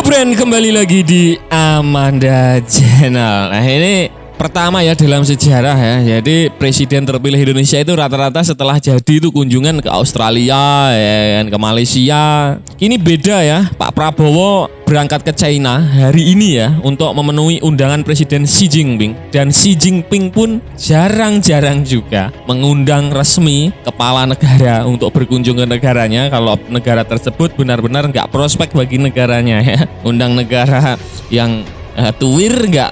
Halo Brand, kembali lagi di Amanda Channel. Nah ini pertama ya dalam sejarah ya. Jadi presiden terpilih Indonesia itu rata-rata setelah jadi itu kunjungan ke Australia, ya kan, ke Malaysia. Ini beda ya, Pak Prabowo berangkat ke China hari ini ya untuk memenuhi undangan Presiden Xi Jinping. Dan Xi Jinping pun jarang-jarang juga mengundang resmi kepala negara untuk berkunjung ke negaranya kalau negara tersebut benar-benar nggak prospek bagi negaranya ya. Undang negara yang tuwir nggak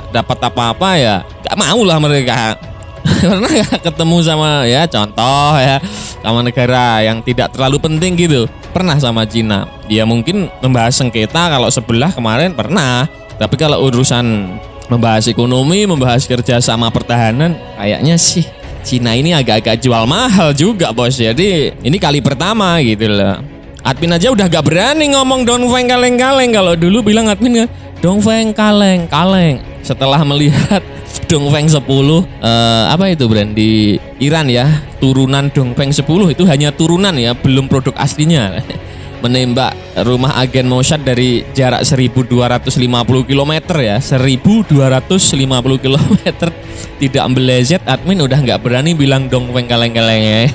dapat apa-apa ya nggak mau lah mereka. Karena ya ketemu sama ya contoh ya sama negara yang tidak terlalu penting gitu. Pernah sama Cina ya, mungkin membahas sengketa kalau sebelah kemarin pernah, tapi kalau urusan membahas ekonomi, membahas kerja sama pertahanan, kayaknya sih Cina ini agak-agak jual mahal juga bos. Jadi ini kali pertama gitu loh. Admin aja udah gak berani ngomong Dongfeng kaleng-kaleng. Kalau dulu bilang admin kan Dongfeng kaleng-kaleng. Setelah melihat Dongfeng 10 apa itu Brand di Iran ya, turunan Dongfeng 10 itu hanya turunan ya, belum produk aslinya. Menembak rumah agen Mossad dari jarak 1250 km ya, 1250 km tidak meleset. Admin udah nggak berani bilang Dongfeng kaleng-kaleng ya.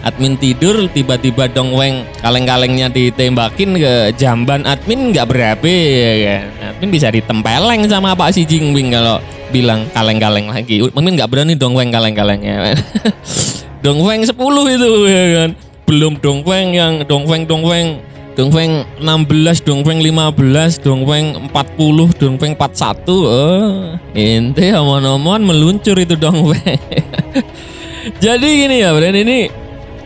Admin tidur tiba-tiba Dongfeng kaleng-kalengnya ditembakin ke jamban admin nggak berabe ya kan. Admin bisa ditempeleng sama Pak Xi Jinping kalau bilang kaleng-kaleng lagi. Mungkin nggak berani Dongfeng kaleng-kalengnya. Dongfeng 10 itu ya kan. Belum Dongfeng yang Dongfeng 16, Dongfeng 15, Dongfeng 40, Dongfeng 41. Ente omon-omon meluncur itu Dongfeng. Jadi gini ya Bren, ini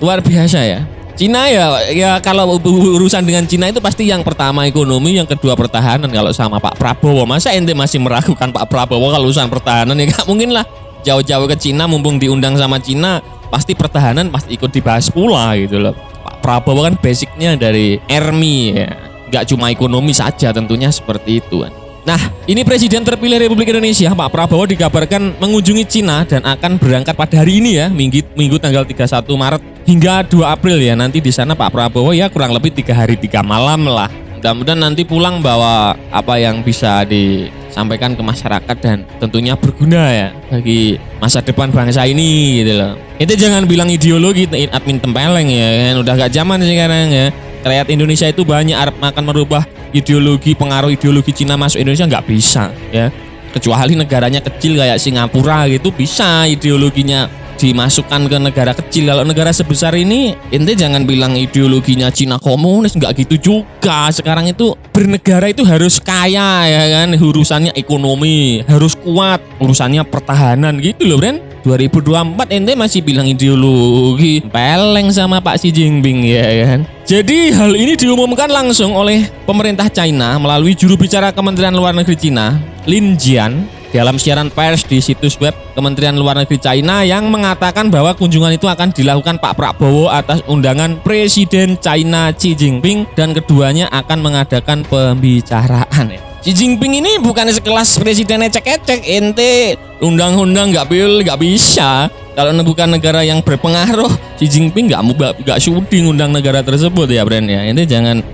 luar biasa ya. Cina ya kalau urusan dengan Cina itu pasti yang pertama ekonomi, yang kedua pertahanan. Kalau sama Pak Prabowo, masa ente masih meragukan Pak Prabowo kalau urusan pertahanan? Ya gak mungkin lah. Jauh-jauh ke Cina mumpung diundang sama Cina, pasti pertahanan pasti ikut dibahas pula gitu loh. Pak Prabowo kan basicnya dari Army ya, nggak cuma ekonomi saja tentunya seperti itu kan. Nah ini Presiden terpilih Republik Indonesia Pak Prabowo dikabarkan mengunjungi Cina dan akan berangkat pada hari ini ya, minggu tanggal 31 Maret hingga 2 April ya. Nanti di sana Pak Prabowo ya kurang lebih 3 hari 3 malam lah. Mudah-mudahan nanti pulang bawa apa yang bisa disampaikan ke masyarakat dan tentunya berguna ya bagi masa depan bangsa ini gitu loh. Itu jangan bilang ideologi admin tempeleng ya kan, udah gak zaman sekarang ya. Rakyat Indonesia itu banyak akan merubah ideologi, pengaruh ideologi Cina masuk Indonesia nggak bisa ya. Kecuali negaranya kecil kayak Singapura gitu bisa ideologinya dimasukkan ke negara kecil. Kalau negara sebesar ini ente jangan bilang ideologinya Cina komunis, nggak gitu juga. Sekarang itu bernegara itu harus kaya ya kan, urusannya ekonomi harus kuat, urusannya pertahanan gitu loh Bren. 2024 ente masih bilang ideologi, peleng sama Pak Xi Jinping ya kan. Jadi hal ini diumumkan langsung oleh pemerintah China melalui juru bicara Kementerian Luar Negeri China, Lin Jian, dalam siaran pers di situs web Kementerian Luar Negeri China yang mengatakan bahwa kunjungan itu akan dilakukan Pak Prabowo atas undangan Presiden China Xi Jinping dan keduanya akan mengadakan pembicaraan ya. Xi Jinping ini bukan sekelas presiden ecek-ecek, ente undang-undang nggak bisa. Kalau bukan negara yang berpengaruh, Xi Jinping nggak syuting undang negara tersebut ya Bren ya. Ente jangan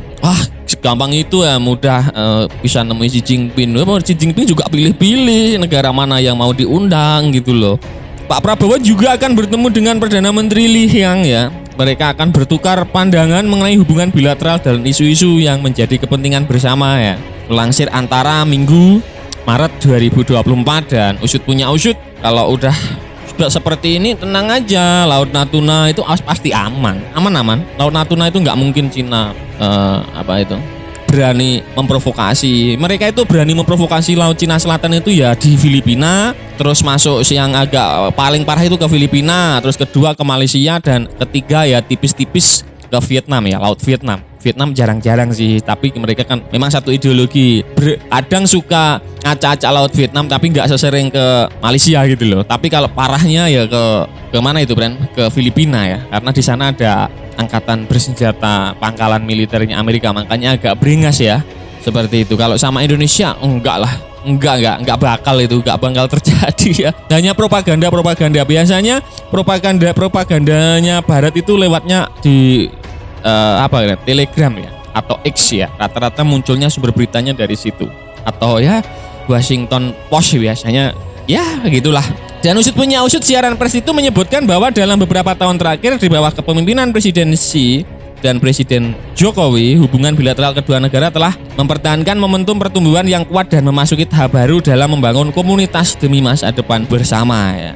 segampang itu ya mudah bisa nemuin Xi Jinping. Xi Jinping juga pilih-pilih negara mana yang mau diundang gitu loh. Pak Prabowo juga akan bertemu dengan Perdana Menteri Li Qiang ya. Mereka akan bertukar pandangan mengenai hubungan bilateral dan isu-isu yang menjadi kepentingan bersama ya. Melansir Antara Minggu Maret 2024 dan usut punya usut, kalau udah seperti ini tenang aja, Laut Natuna itu pasti aman. Laut Natuna itu nggak mungkin Cina berani memprovokasi. Mereka itu berani memprovokasi Laut Cina Selatan itu ya di Filipina, terus masuk yang agak paling parah itu ke Filipina, terus kedua ke Malaysia dan ketiga ya tipis-tipis ke Vietnam ya, Laut Vietnam. Vietnam jarang-jarang sih, tapi mereka kan memang satu ideologi. Kadang suka acak-acak Laut Vietnam tapi nggak sesering ke Malaysia gitu loh. Tapi kalau parahnya ya ke mana itu Bren? Ke Filipina ya, karena di sana ada angkatan bersenjata pangkalan militernya Amerika, makanya agak beringas ya. Seperti itu. Kalau sama Indonesia enggak lah. Enggak bakal itu, enggak bakal terjadi ya. Hanya propaganda. Biasanya propagandanya Barat itu lewatnya di Telegram ya. atau X ya. Rata-rata munculnya sumber beritanya dari situ. Atau ya Washington Post biasanya, ya gitulah. Dan usut punya usut, siaran pers itu menyebutkan bahwa dalam beberapa tahun terakhir di bawah kepemimpinan Presiden Xi dan Presiden Jokowi, hubungan bilateral kedua negara telah mempertahankan momentum pertumbuhan yang kuat dan memasuki tahap baru dalam membangun komunitas demi masa depan bersama ya.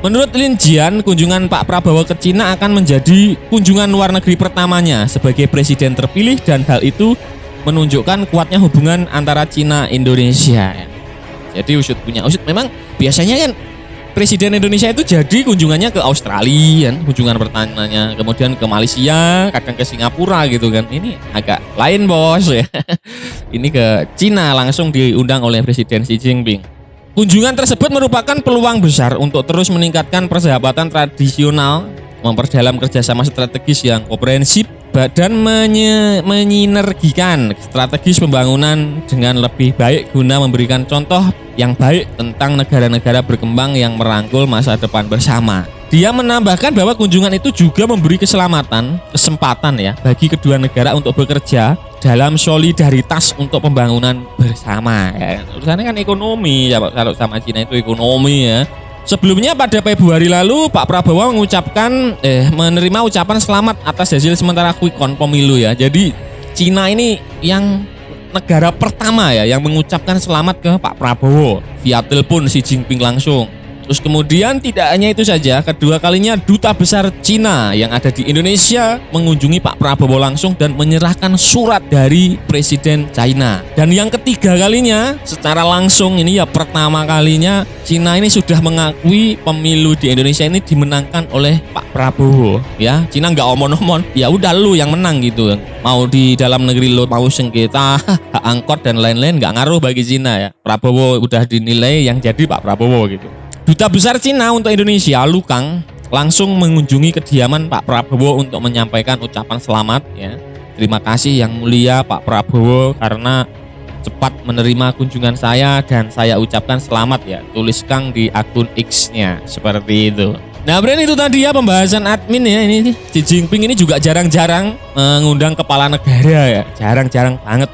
Menurut Lin Jian, kunjungan Pak Prabowo ke Cina akan menjadi kunjungan luar negeri pertamanya sebagai presiden terpilih, dan hal itu menunjukkan kuatnya hubungan antara Cina Indonesia ya. Jadi usut punya usut, memang biasanya kan Presiden Indonesia itu jadi kunjungannya ke Australia kan, kunjungan pertamanya, kemudian ke Malaysia, kadang ke Singapura gitu kan. Ini agak lain bos ya. Ini ke Cina langsung diundang oleh Presiden Xi Jinping. Kunjungan tersebut merupakan peluang besar untuk terus meningkatkan persahabatan tradisional, memperdalam kerjasama strategis yang komprehensif, dan menyinergikan strategis pembangunan dengan lebih baik guna memberikan contoh yang baik tentang negara-negara berkembang yang merangkul masa depan bersama. Dia menambahkan bahwa kunjungan itu juga memberi kesempatan ya bagi kedua negara untuk bekerja dalam solidaritas untuk pembangunan bersama ya. Urusannya kan ekonomi ya, kalau sama Cina itu ekonomi ya. Sebelumnya pada Februari lalu Pak Prabowo menerima ucapan selamat atas hasil sementara quick count pemilu ya. Jadi Cina ini yang negara pertama ya yang mengucapkan selamat ke Pak Prabowo via telepon Xi Jinping langsung. Terus kemudian tidak hanya itu saja, kedua kalinya Duta Besar Cina yang ada di Indonesia mengunjungi Pak Prabowo langsung dan menyerahkan surat dari Presiden China. Dan yang ketiga kalinya secara langsung, ini ya pertama kalinya Cina ini sudah mengakui pemilu di Indonesia ini dimenangkan oleh Pak Prabowo ya. Cina nggak omon-omon, ya udah lu yang menang gitu. Mau di dalam negeri lu mau sengketa, hak angkot dan lain-lain nggak ngaruh bagi Cina ya. Prabowo udah dinilai yang jadi Pak Prabowo gitu. Duta Besar Cina untuk Indonesia, Lu Kang, langsung mengunjungi kediaman Pak Prabowo untuk menyampaikan ucapan selamat ya. Terima kasih yang mulia Pak Prabowo karena cepat menerima kunjungan saya dan saya ucapkan selamat ya. Tulis Kang di akun X-nya seperti itu. Nah, brand itu tadi ya pembahasan admin ya. Ini Xi Jinping ini juga jarang-jarang mengundang kepala negara ya. Jarang-jarang banget.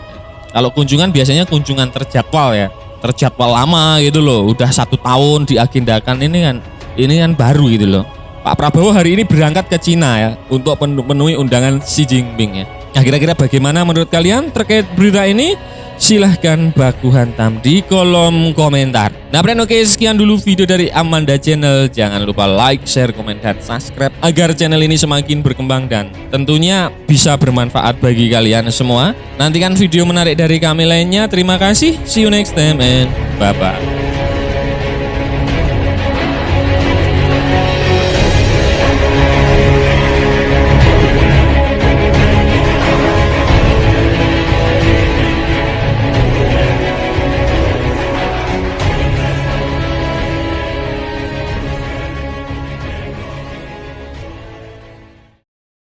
Kalau kunjungan biasanya kunjungan terjadwal ya. Terjadwal lama gitu loh, udah 1 tahun diagendakan, ini kan baru gitu loh. Pak Prabowo hari ini berangkat ke Cina ya untuk memenuhi undangan Xi Jinping ya. Nah, kira-kira bagaimana menurut kalian terkait berita ini? Silahkan baku hantam di kolom komentar. Nah, friend, oke, sekian dulu video dari Amanda Channel. Jangan lupa like, share, komen, dan subscribe agar channel ini semakin berkembang dan tentunya bisa bermanfaat bagi kalian semua. Nantikan video menarik dari kami lainnya. Terima kasih. See you next time and bye-bye.